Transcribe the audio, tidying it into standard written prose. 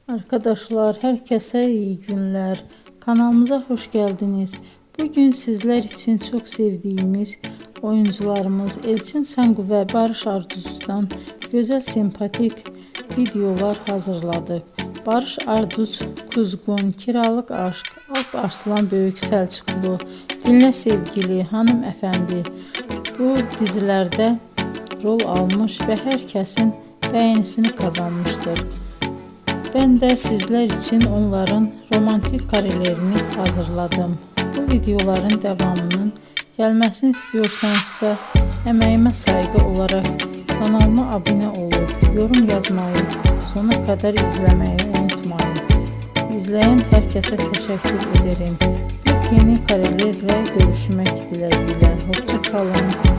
Arkadaşlar, herkese iyi günler. Kanalımıza hoş geldiniz. Bugün sizler için çok sevdiğimiz oyuncularımız Elçin Sangu ve Barış Arduç'dan güzel sempatik videolar hazırladık. Barış Arduç, Kuzgun, Kiralık Aşk, Alp Arslan Böyük Selçuklu, Dinle Sevgili, Hanımefendi bu dizilerde rol almış ve herkesin beğenisini kazanmıştır. Ben de sizler için onların romantik karelerini hazırladım. Bu videoların devamının gelmesini istiyorsanızsa emeğime saygı olarak kanalıma abone olup yorum yazmayı, sona kadar izlemeyi unutmayın. İzleyen herkese teşekkür ederim. Yeni karelerle görüşmek dileğiyle. Hoşça kalın.